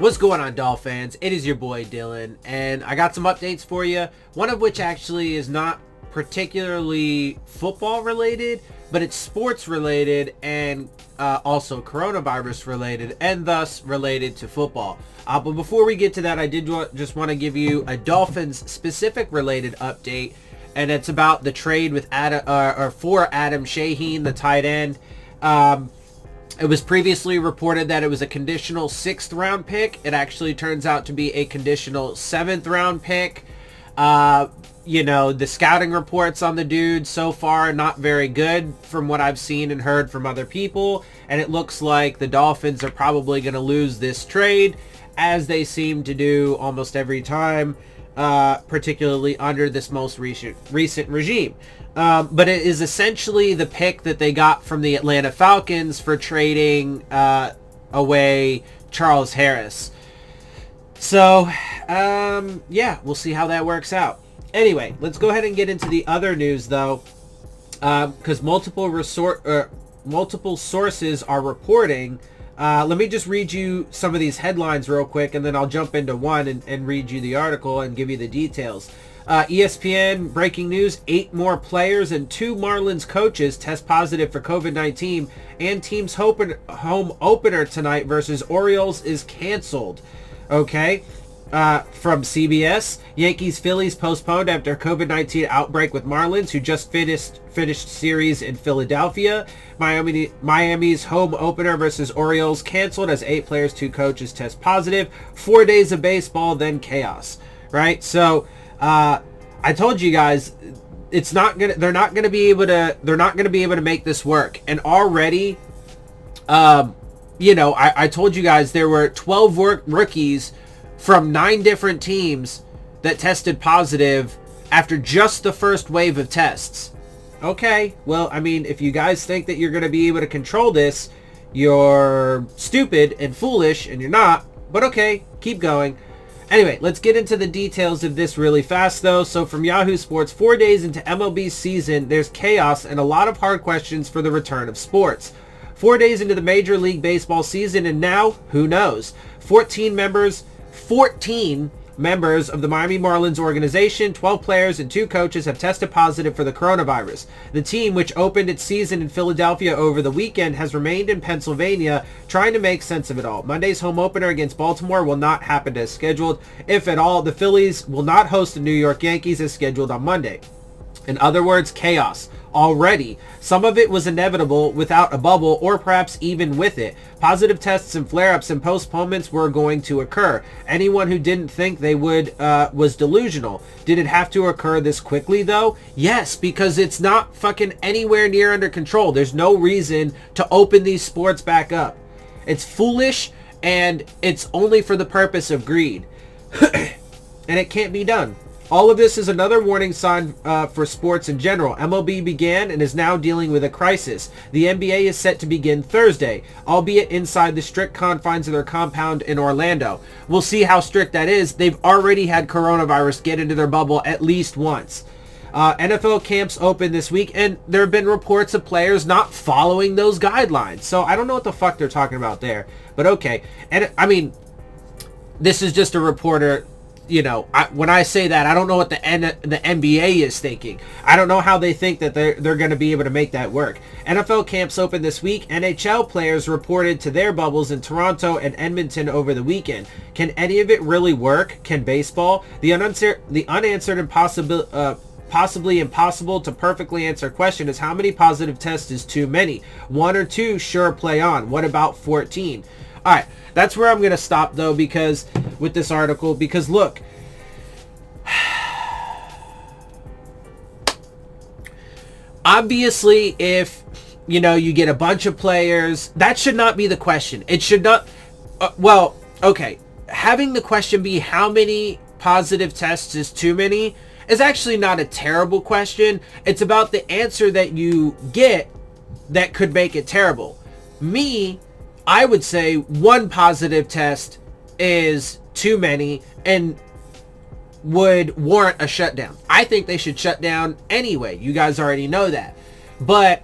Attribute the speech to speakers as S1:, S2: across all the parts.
S1: What's going on, Dolphins? It is your boy Dillon, and I got some updates for you. One of which actually is not particularly football related, but it's sports related and also coronavirus related, and thus related to football. But before we get to that, I did just want to give you a Dolphins specific related update, and it's about the trade with for Adam Shaheen, the tight end. It was previously reported that it was a conditional 6th round pick. It actually turns out to be a conditional 7th round pick. The scouting reports on the dude so far not very good from what I've seen and heard from other people. And it looks like the Dolphins are probably going to lose this trade, as they seem to do almost every time, particularly under this most recent regime. But it is essentially the pick that they got from the Atlanta Falcons for trading away Charles Harris. So, we'll see how that works out. Anyway, let's go ahead and get into the other news, though, because multiple sources are reporting. Let me just read you some of these headlines real quick, and then I'll jump into one and read you the article and give you the details. ESPN breaking news: 8 more players and 2 Marlins coaches test positive for COVID-19, and team's home opener tonight versus Orioles is canceled. Okay. From CBS, Yankees Phillies postponed after COVID-19 outbreak with Marlins, who just finished series in Philadelphia. Miami's home opener versus Orioles canceled as 8 players, 2 coaches test positive. 4 days of baseball, then chaos. Right? So I told you guys they're not gonna be able to make this work. And already I told you guys there were 12 rookies from 9 different teams that tested positive after just the first wave of tests. Okay, well, I mean, if you guys think that you're going to be able to control this, you're stupid and foolish, and you're not. But okay, keep going. Anyway, let's get into the details of this really fast, though. So from Yahoo Sports, 4 days into MLB season, there's chaos and a lot of hard questions for the return of sports. 4 days into the Major League Baseball season, and now, who knows? 14 members of the Miami Marlins organization, 12 players and 2 coaches have tested positive for the coronavirus. The team, which opened its season in Philadelphia over the weekend, has remained in Pennsylvania trying to make sense of it all. Monday's home opener against Baltimore will not happen as scheduled. If at all, the Phillies will not host the New York Yankees as scheduled on Monday. In other words, chaos. Already. Some of it was inevitable without a bubble, or perhaps even with it. Positive tests and flare-ups and postponements were going to occur. Anyone who didn't think they would was delusional. Did it have to occur this quickly, though? Yes, because it's not fucking anywhere near under control. There's no reason to open these sports back up. It's foolish, and it's only for the purpose of greed. And it can't be done. All of this is another warning sign for sports in general. MLB began and is now dealing with a crisis. The NBA is set to begin Thursday, albeit inside the strict confines of their compound in Orlando. We'll see how strict that is. They've already had coronavirus get into their bubble at least once. NFL camps open this week, and there have been reports of players not following those guidelines. So I don't know what the fuck they're talking about there. But okay. And I mean, this is just a reporter. When I say that, I don't know what the NBA is thinking. I don't know how they think that they're going to be able to make that work. NFL camps open this week. NHL players reported to their bubbles in Toronto and Edmonton over the weekend. Can any of it really work? Can baseball? The unanswered and possibly impossible to perfectly answer question is: how many positive tests is too many? 1 or 2, sure, play on. What about 14? All right, that's where I'm going to stop, though, because with this article, because look, obviously, if, you get a bunch of players, that should not be the question. It should not, okay, having the question be how many positive tests is too many is actually not a terrible question. It's about the answer that you get that could make it terrible. I would say 1 positive test is too many and would warrant a shutdown. I think they should shut down anyway. You guys already know that. But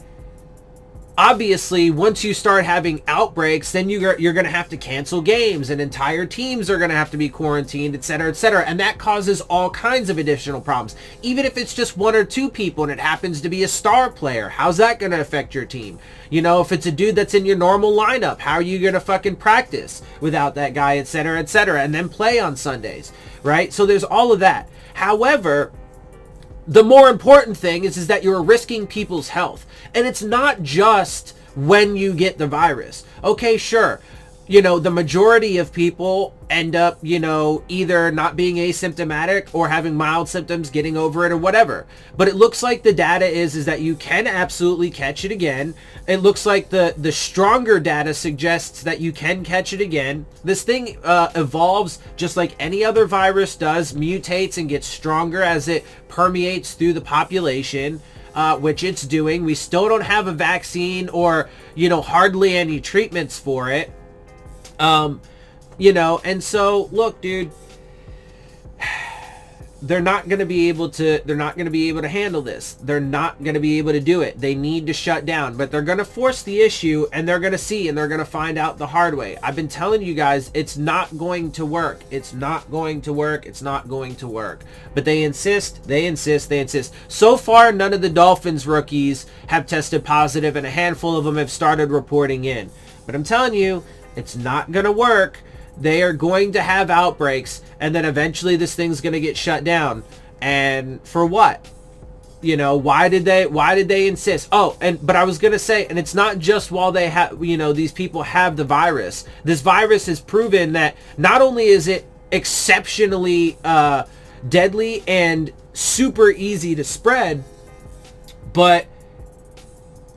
S1: obviously, once you start having outbreaks, then you're going to have to cancel games, and entire teams are going to have to be quarantined, etc., etc., and that causes all kinds of additional problems. Even if it's just one or two people and it happens to be a star player, how's that going to affect your team? You know, if it's a dude that's in your normal lineup, how are you going to fucking practice without that guy, etc., etc., and then play on Sundays, right? So there's all of that. However, the more important thing is that you're risking people's health. And it's not just when you get the virus. Okay, sure. You know, the majority of people end up, you know, either not being asymptomatic or having mild symptoms, getting over it or whatever. But it looks like the data is that you can absolutely catch it again. It looks like the stronger data suggests that you can catch it again. This thing evolves just like any other virus does, mutates and gets stronger as it permeates through the population. Which it's doing. We still don't have a vaccine or, you know, hardly any treatments for it. You know, and so look, dude, they're not going to be able to handle this. They're not going to be able to do it. They need to shut down, but they're going to force the issue, and they're going to see, and they're going to find out the hard way. I've been telling you guys, it's not going to work. It's not going to work. It's not going to work. But they insist, they insist, they insist. So far, none of the Dolphins rookies have tested positive, and a handful of them have started reporting in. But I'm telling you, it's not going to work. They are going to have outbreaks, and then eventually this thing's going to get shut down. And for what? You know, why did they insist? Oh, but I was going to say, and it's not just while they have, you know, these people have the virus. This virus has proven that not only is it exceptionally deadly and super easy to spread, but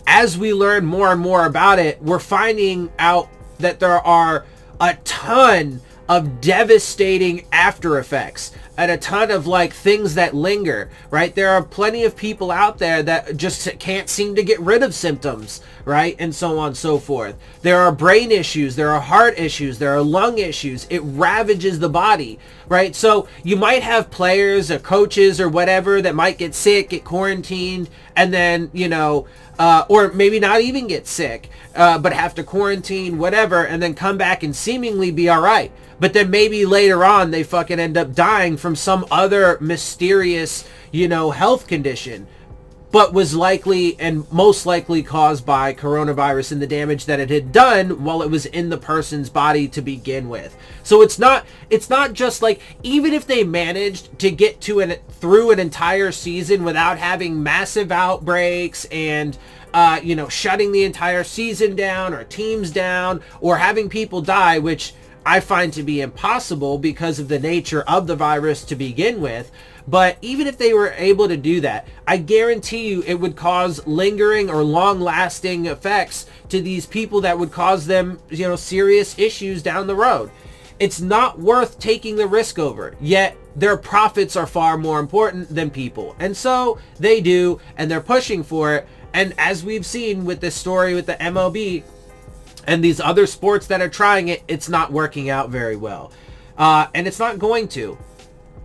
S1: as we learn more and more about it, we're finding out that there are a ton of devastating after effects and a ton of like things that linger, right? There are plenty of people out there that just can't seem to get rid of symptoms, right? And so on and so forth. There are brain issues, there are heart issues, there are lung issues. It ravages the body, right? So you might have players or coaches or whatever that might get sick, get quarantined, and then, you know, or maybe not even get sick, but have to quarantine, whatever, and then come back and seemingly be all right. But then maybe later on they fucking end up dying from some other mysterious, you know, health condition, but was likely and most likely caused by coronavirus and the damage that it had done while it was in the person's body to begin with. So it's not just like, even if they managed to get through an entire season without having massive outbreaks and you know, shutting the entire season down or teams down or having people die, which I find to be impossible because of the nature of the virus to begin with. But even if they were able to do that, I guarantee you it would cause lingering or long-lasting effects to these people that would cause them, you know, serious issues down the road. It's not worth taking the risk over, yet their profits are far more important than people. And so they do, and they're pushing for it. And as we've seen with this story with the MLB and these other sports that are trying it, it's not working out very well. And it's not going to,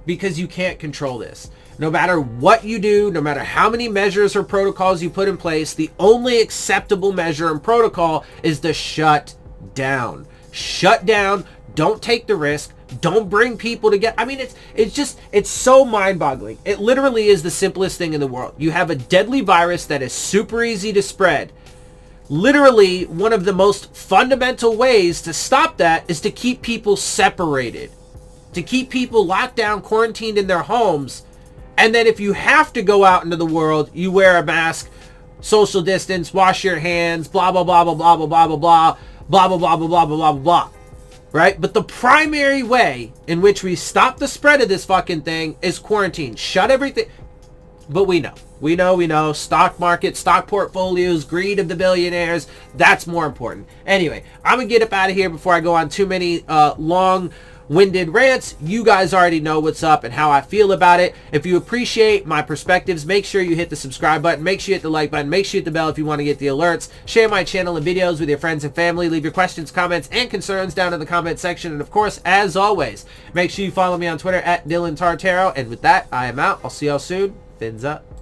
S1: because you can't control this. No matter what you do, no matter how many measures or protocols you put in place, the only acceptable measure and protocol is to shut down. Shut down. Don't take the risk. Don't bring people together. I mean, it's so mind-boggling. It literally is the simplest thing in the world. You have a deadly virus that is super easy to spread. Literally, one of the most fundamental ways to stop that is to keep people separated, to keep people locked down, quarantined in their homes. And then if you have to go out into the world, you wear a mask, social distance, wash your hands, blah, blah, blah, blah, blah, blah, blah, blah, blah, blah, blah, blah, blah, blah, blah, blah, blah. Right? But the primary way in which we stop the spread of this fucking thing is quarantine. Shut everything. But we know. Stock market, stock portfolios, greed of the billionaires. That's more important. Anyway, I'm going to get up out of here before I go on too many long-winded rants. You guys already know what's up and how I feel about it. If you appreciate my perspectives, make sure you hit the subscribe button. Make sure you hit the like button. Make sure you hit the bell if you want to get the alerts. Share my channel and videos with your friends and family. Leave your questions, comments, and concerns down in the comment section. And of course, as always, make sure you follow me on Twitter at Dillon Tartaro. And with that, I am out. I'll see y'all soon. Fins up.